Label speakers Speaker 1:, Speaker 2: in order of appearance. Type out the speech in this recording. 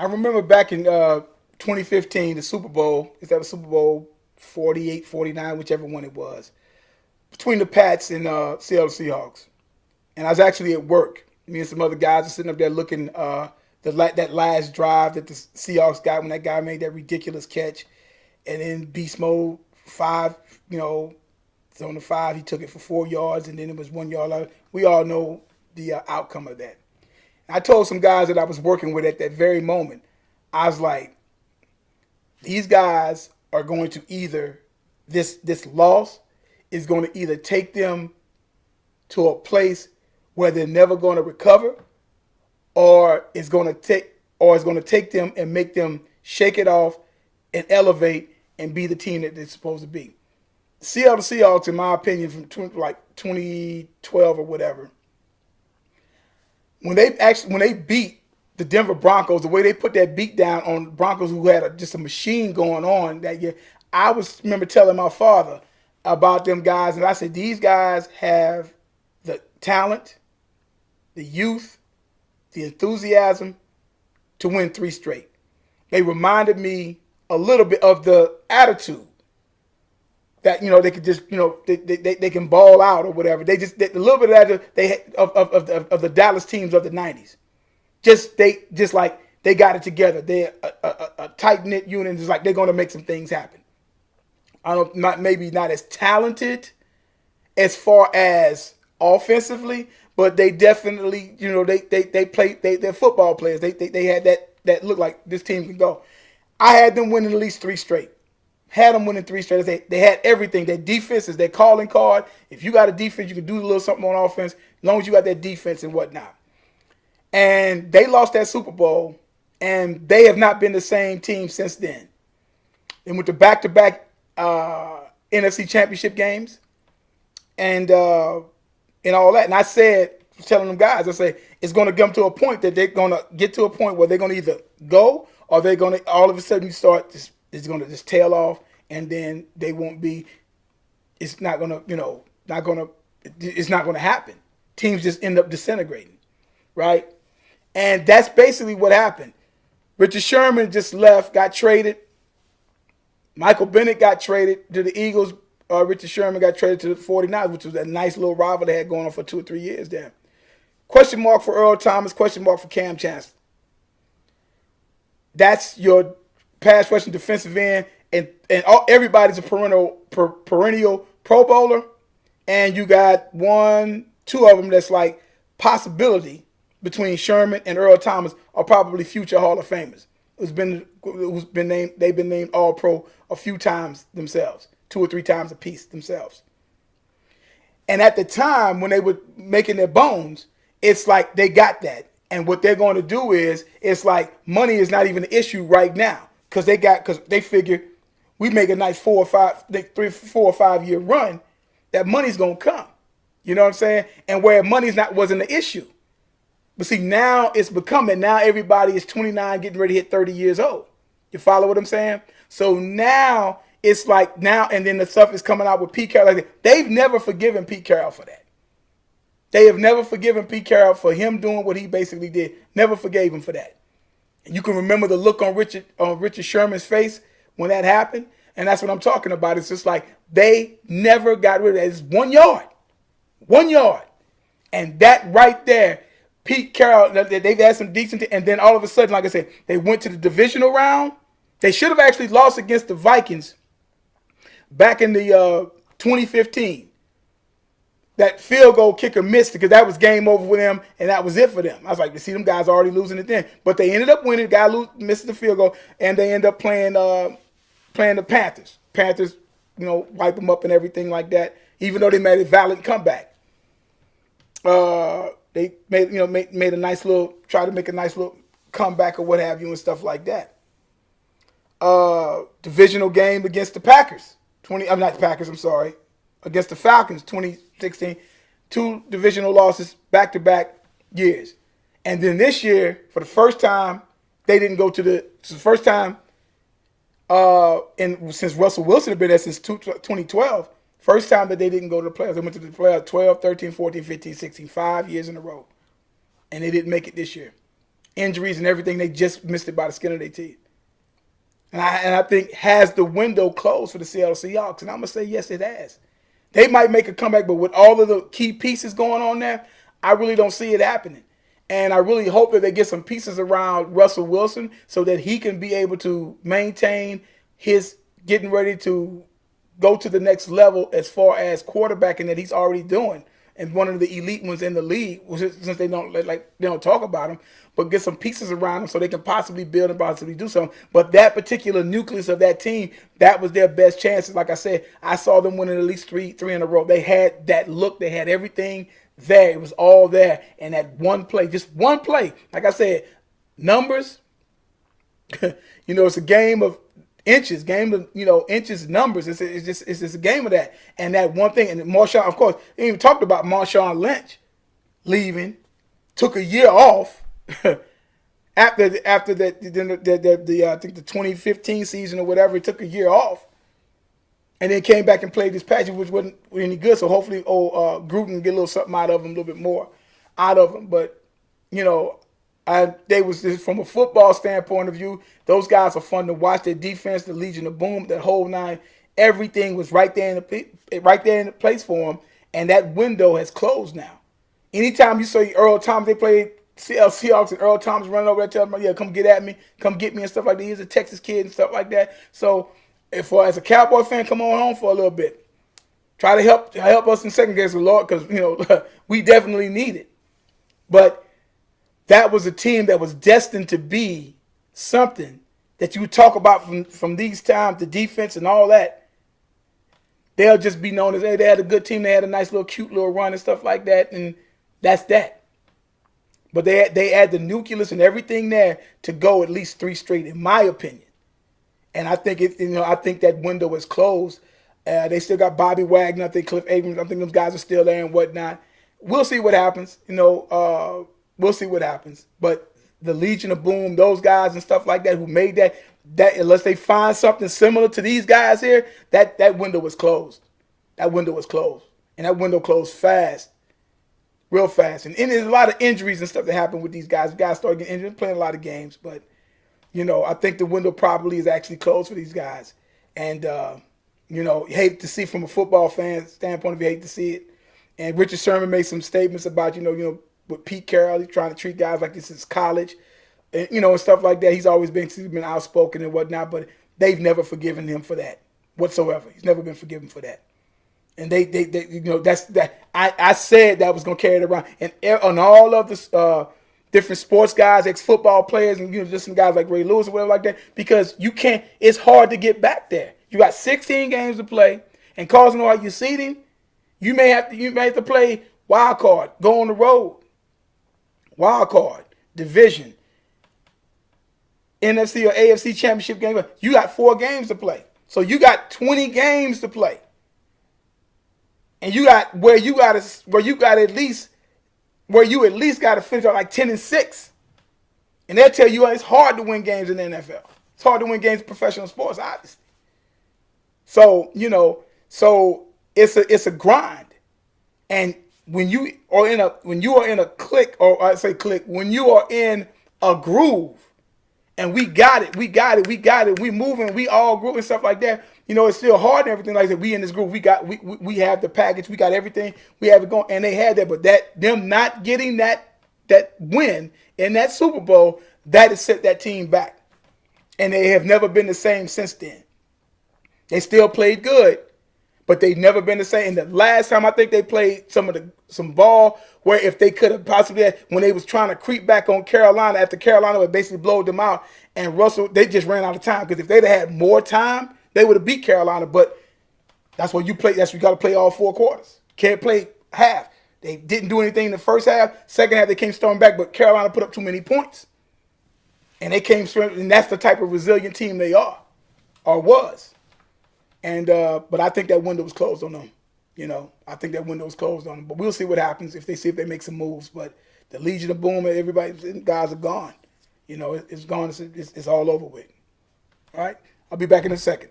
Speaker 1: I remember back in 2015, the Super Bowl. Is that was Super Bowl 48, 49, whichever one it was, between the Pats and Seattle Seahawks. And I was actually at work. Me and some other guys are sitting up there looking that last drive that the Seahawks got when that guy made that ridiculous catch, and then beast mode 5. It's on the 5. He took it for 4 yards, and then it was 1 yard out. We all know the outcome of that. I told some guys that I was working with at that very moment, I was like, these guys are going to either, this loss is going to either take them to a place where they're never going to recover, or it's going to take them and make them shake it off and elevate and be the team that they're supposed to be. Seattle Seahawks, in my opinion, from 2012 or whatever, when they beat the Denver Broncos, the way they put that beat down on the Broncos, who had just a machine going on that year, I remember telling my father about them guys, and I said, these guys have the talent, the youth, the enthusiasm to win 3 straight. They reminded me a little bit of the attitude that they could just they can ball out or whatever. A little bit of that of the Dallas teams of the 90s. Just like they got it together. They're a tight knit unit. Just like they're going to make some things happen. Maybe not as talented as far as offensively, but they definitely they're football players. They had that look like this team can go. I had them winning at least 3 straight. Had them winning 3 straight. They had everything. Their defense is their calling card. If you got a defense, you can do a little something on offense, as long as you got that defense and whatnot. And they lost that Super Bowl, and they have not been the same team since then. They went to back-to-back NFC Championship games, and all that. And I said, telling them guys, I say it's going to come to a point that they're going to get to a point where they're going to either go or they're going to all of a sudden start just. It's going to just tail off, and then they won't be. It's not going to. It's not going to happen. Teams just end up disintegrating, right? And that's basically what happened. Richard Sherman just left, got traded. Michael Bennett got traded to the Eagles. Richard Sherman got traded to the 49ers, which was a nice little rival they had going on for 2 or 3 years there. Question mark for Earl Thomas. Question mark for Cam Chancellor. That's your pass rushing defensive end, and everybody's a perennial Pro Bowler, and you got 1, 2 of them that's like possibility between Sherman and Earl Thomas are probably future Hall of Famers. They've been named All Pro a few times themselves, 2 or 3 times a piece themselves. And at the time when they were making their bones, it's like they got that, and what they're going to do is it's like money is not even an issue right now. Because they figure we make a nice 4 or 5 year run, that money's gonna come. You know what I'm saying? And where money's wasn't the issue. But see, now it's becoming. Now everybody is 29, getting ready to hit 30 years old. You follow what I'm saying? So now it's like and then the stuff is coming out with Pete Carroll. Like they've never forgiven Pete Carroll for that. They have never forgiven Pete Carroll for him doing what he basically did. Never forgave him for that. You can remember the look on Richard Sherman's face when that happened. And that's what I'm talking about. It's just like they never got rid of it. It's 1 yard. 1 yard. And that right there, Pete Carroll, they've had some decent, and then all of a sudden, like I said, they went to the divisional round. They should have actually lost against the Vikings back in the 2015. That field goal kicker missed because that was game over with them, and that was it for them. I was like, you see, them guys already losing it then. But they ended up winning. The guy missed the field goal, and they ended up playing the Panthers. Panthers, wipe them up and everything like that, even though they made a valiant comeback. They made a nice little, try to make a nice little comeback or what have you and stuff like that. Divisional game against the Packers. Against the Falcons, 2016, 2 divisional losses back-to-back years. And then this year, for the first time, they didn't go to it's the first time since Russell Wilson had been there since 2012, first time that they didn't go to the playoffs. They went to the playoffs 12, 13, 14, 15, 16, 5 years in a row. And they didn't make it this year. injuries and everything, they just missed it by the skin of their teeth. And I think, has the window closed for the Seattle Seahawks? And I'm going to say, yes, it has. They might make a comeback, but with all of the key pieces going on there, I really don't see it happening. And I really hope that they get some pieces around Russell Wilson so that he can be able to maintain his getting ready to go to the next level as far as quarterbacking that he's already doing. And one of the elite ones in the league, since they don't talk about him, but get some pieces around him so they can possibly build and possibly do something. But that particular nucleus of that team, that was their best chances. Like I said, I saw them winning at least three in a row. They had that look. They had everything there. It was all there. And that one play, just one play, like I said, numbers, it's a game of inches, inches, numbers. It's just a game of that. And that one thing, and Marshawn, of course, they even talked about Marshawn Lynch leaving, took a year off after that, I think the 2015 season or whatever. He took a year off, and then came back and played this patch, which wasn't any good. So hopefully, Gruden get a little something out of him, a little bit more out of him. But they was just, from a football standpoint of view, those guys are fun to watch. Their defense, the Legion of Boom, that whole nine, everything was right there in the place for them, and that window has closed now. Anytime you see Earl Thomas, they played Seahawks, and Earl Thomas running over there telling them, yeah, come get at me, come get me and stuff like that. He's a Texas kid and stuff like that. So as a Cowboy fan, come on home for a little bit. Try to help us in second guess the Lord, because we definitely need it. But that was a team that was destined to be something that you talk about from these times, the defense and all that. They'll just be known as, hey, they had a good team. They had a nice little cute little run and stuff like that, and that's that. But they had the nucleus and everything there to go at least 3 straight, in my opinion. And I think I think that window is closed. They still got Bobby Wagner. I think Cliff Abrams. I think those guys are still there and whatnot. We'll see what happens. We'll see what happens. But the Legion of Boom, those guys and stuff like that who made that unless they find something similar to these guys here, that window was closed. That window was closed. And that window closed fast. Real fast. And there's a lot of injuries and stuff that happen with these guys. Guys start getting injured, playing a lot of games. But, I think the window probably is actually closed for these guys. And, you hate to see from a football fan standpoint, if you hate to see it. And Richard Sherman made some statements about, with Pete Carroll, he's trying to treat guys like this is college, and, and stuff like that. He's been outspoken and whatnot, but they've never forgiven him for that whatsoever. He's never been forgiven for that. And they that's that. I said that was going to carry it around. And on all of the different sports guys, ex-football players, and, just some guys like Ray Lewis or whatever like that, because you can't, it's hard to get back there. You got 16 games to play, and causing all your seeding, you may have to play wild card, go on the road. Wild card, division, NFC or AFC championship game. You got 4 games to play. So you got 20 games to play. And you got where you at least got to finish out like 10-6. And they'll tell you it's hard to win games in the NFL. It's hard to win games in professional sports, obviously. So, it's a grind. And when you are in a clique, or I say clique, when you are in a groove, and we got it, we moving, we all groove and stuff like that. It's still hard and everything like that. We in this groove, we have the package, we got everything, we have it going, and they had that, but them not getting that win in that Super Bowl, that has set that team back, and they have never been the same since then. They still played good, but they've never been the same. And the last time I think they played some ball where if they could have possibly had, when they was trying to creep back on Carolina after Carolina would basically blow them out, and Russell, they just ran out of time, because if they'd have had more time, they would have beat Carolina. But that's what you play. That's what you got to play all 4 quarters. Can't play half. They didn't do anything in the first half. Second half they came storming back, but Carolina put up too many points, and they came straight. And that's the type of resilient team they are, or was. And but I think that window was closed on them. I think that window was closed on them. But we'll see what happens if they make some moves. But the Legion of Boom, everybody, guys are gone. It's gone. It's all over with. All right? I'll be back in a second.